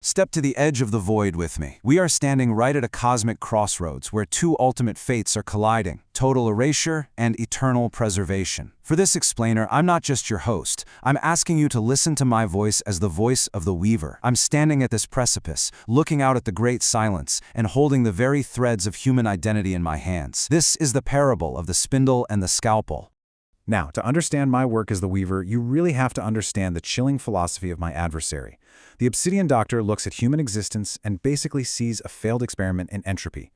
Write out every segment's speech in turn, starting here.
Step to the edge of the void with me. We are standing right at a cosmic crossroads where two ultimate fates are colliding: total erasure and eternal preservation. For this explainer, I'm not just your host. I'm asking you to listen to my voice as the voice of the Weaver. I'm standing at this precipice, looking out at the great silence, and holding the very threads of human identity in my hands. This is the parable of the spindle and the scalpel. Now, to understand my work as the Weaver, you really have to understand the chilling philosophy of my adversary. The Obsidian Doctor looks at human existence and basically sees a failed experiment in entropy.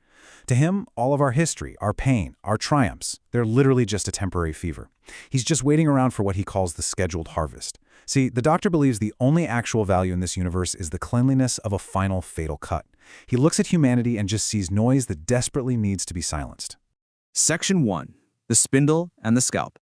To him, all of our history, our pain, our triumphs, they're literally just a temporary fever. He's just waiting around for what he calls the scheduled harvest. See, the Doctor believes the only actual value in this universe is the cleanliness of a final fatal cut. He looks at humanity and just sees noise that desperately needs to be silenced. Section 1. The Spindle and the Scalp.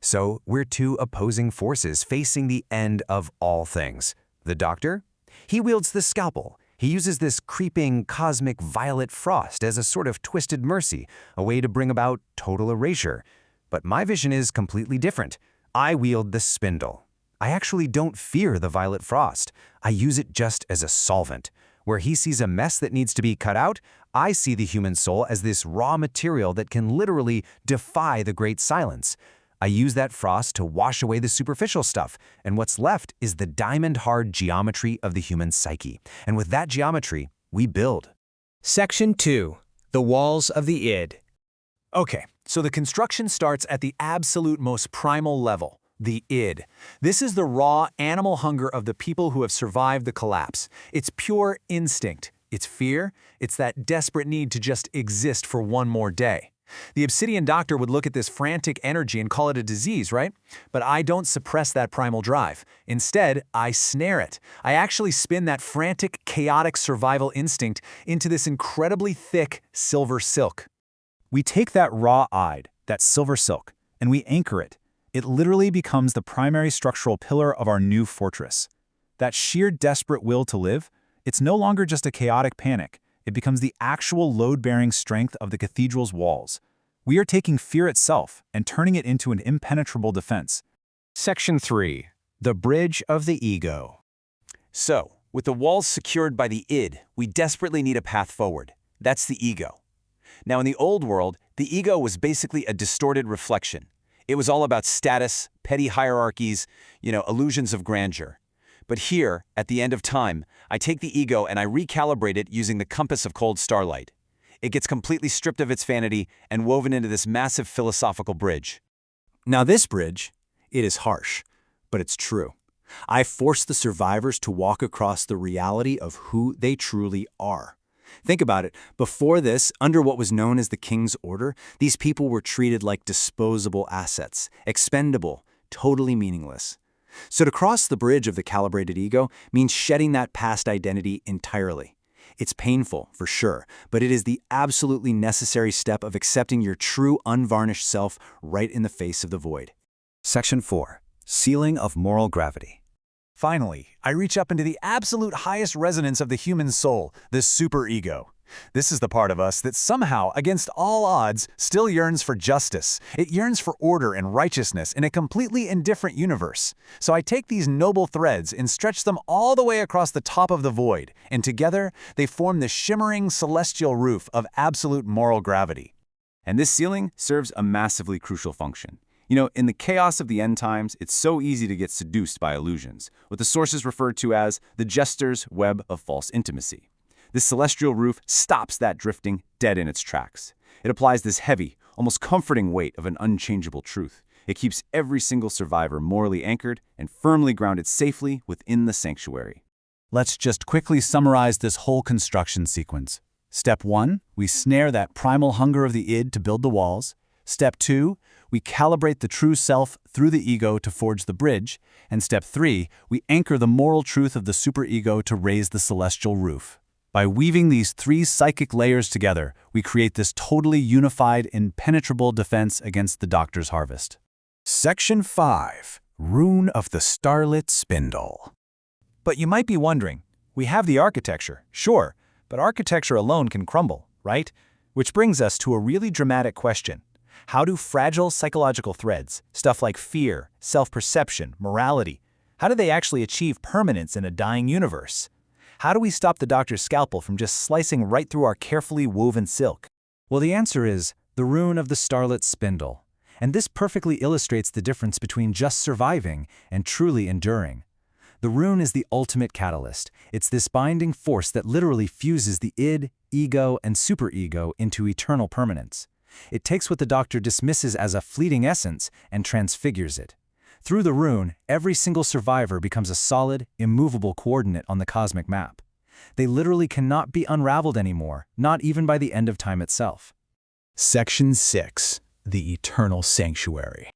So we're two opposing forces facing the end of all things. The Doctor? He wields the scalpel. He uses this creeping cosmic violet frost as a sort of twisted mercy, a way to bring about total erasure. But my vision is completely different. I wield the spindle. I actually don't fear the violet frost. I use it just as a solvent. Where he sees a mess that needs to be cut out, I see the human soul as this raw material that can literally defy the great silence. I use that frost to wash away the superficial stuff, and what's left is the diamond-hard geometry of the human psyche. And with that geometry, we build. Section 2. The Walls of the Id. Okay, so the construction starts at the absolute most primal level, the id. This is the raw animal hunger of the people who have survived the collapse. It's pure instinct. It's fear. It's that desperate need to just exist for one more day. The Obsidian Doctor would look at this frantic energy and call it a disease, right? But I don't suppress that primal drive. Instead, I snare it. I actually spin that frantic, chaotic survival instinct into this incredibly thick silver silk. We take that raw-eyed, that silver silk, and we anchor it. It literally becomes the primary structural pillar of our new fortress. That sheer desperate will to live, it's no longer just a chaotic panic. It becomes the actual load-bearing strength of the cathedral's walls. We are taking fear itself and turning it into an impenetrable defense. Section 3. The Bridge of the Ego. So, with the walls secured by the id, we desperately need a path forward. That's the ego. Now, in the old world, the ego was basically a distorted reflection. It was all about status, petty hierarchies, illusions of grandeur. But here, at the end of time, I take the ego and I recalibrate it using the compass of cold starlight. It gets completely stripped of its vanity and woven into this massive philosophical bridge. Now this bridge, it is harsh, but it's true. I force the survivors to walk across the reality of who they truly are. Think about it. Before this, under what was known as the King's Order, these people were treated like disposable assets, expendable, totally meaningless. So to cross the bridge of the calibrated ego means shedding that past identity entirely. It's painful, for sure, but it is the absolutely necessary step of accepting your true unvarnished self right in the face of the void. Section 4. Ceiling of moral gravity. Finally, I reach up into the absolute highest resonance of the human soul, the superego. This is the part of us that somehow, against all odds, still yearns for justice. It yearns for order and righteousness in a completely indifferent universe. So I take these noble threads and stretch them all the way across the top of the void, and together they form the shimmering celestial roof of absolute moral gravity. And this ceiling serves a massively crucial function. In the chaos of the end times, it's so easy to get seduced by illusions, what the sources refer to as the jester's web of false intimacy. This celestial roof stops that drifting dead in its tracks. It applies this heavy, almost comforting weight of an unchangeable truth. It keeps every single survivor morally anchored and firmly grounded safely within the sanctuary. Let's just quickly summarize this whole construction sequence. Step 1, we snare that primal hunger of the id to build the walls. Step 2, we calibrate the true self through the ego to forge the bridge. And Step 3, we anchor the moral truth of the superego to raise the celestial roof. By weaving these three psychic layers together, we create this totally unified, impenetrable defense against the Doctor's harvest. Section 5. Rune of the Starlit Spindle. But you might be wondering, we have the architecture, sure, but architecture alone can crumble, right? Which brings us to a really dramatic question. How do fragile psychological threads, stuff like fear, self-perception, morality, how do they actually achieve permanence in a dying universe? How do we stop the doctor's scalpel from just slicing right through our carefully woven silk? Well, the answer is the rune of the Starlit Spindle. And this perfectly illustrates the difference between just surviving and truly enduring. The rune is the ultimate catalyst. It's this binding force that literally fuses the id, ego, and superego into eternal permanence. It takes what the doctor dismisses as a fleeting essence and transfigures it. Through the rune, every single survivor becomes a solid, immovable coordinate on the cosmic map. They literally cannot be unraveled anymore, not even by the end of time itself. Section 6. The Eternal Sanctuary.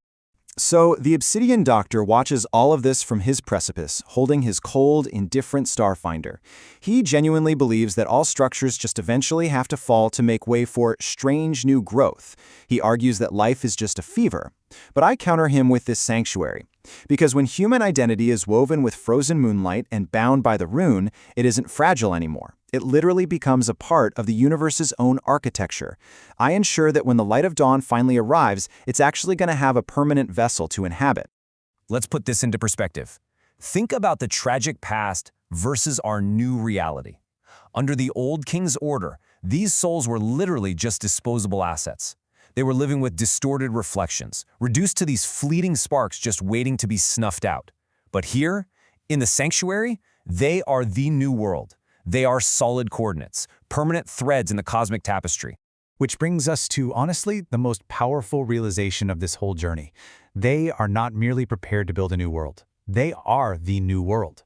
So, the Obsidian Doctor watches all of this from his precipice, holding his cold, indifferent starfinder. He genuinely believes that all structures just eventually have to fall to make way for strange new growth. He argues that life is just a fever. But I counter him with this sanctuary. Because when human identity is woven with frozen moonlight and bound by the rune, it isn't fragile anymore. It literally becomes a part of the universe's own architecture. I ensure that when the light of dawn finally arrives, it's actually going to have a permanent vessel to inhabit. Let's put this into perspective. Think about the tragic past versus our new reality. Under the old king's order, these souls were literally just disposable assets. They were living with distorted reflections, reduced to these fleeting sparks just waiting to be snuffed out. But here, in the sanctuary, they are the new world. They are solid coordinates, permanent threads in the cosmic tapestry. Which brings us to, honestly, the most powerful realization of this whole journey. They are not merely prepared to build a new world. They are the new world.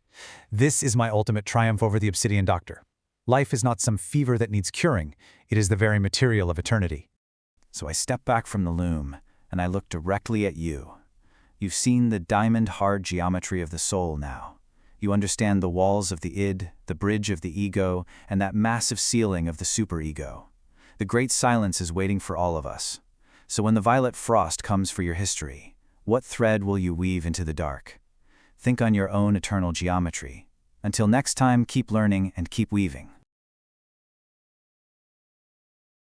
This is my ultimate triumph over the Obsidian Doctor. Life is not some fever that needs curing. It is the very material of eternity. So I step back from the loom, and I look directly at you. You've seen the diamond-hard geometry of the soul now. You understand the walls of the id, the bridge of the ego, and that massive ceiling of the superego. The great silence is waiting for all of us. So when the violet frost comes for your history, what thread will you weave into the dark? Think on your own eternal geometry. Until next time, keep learning and keep weaving.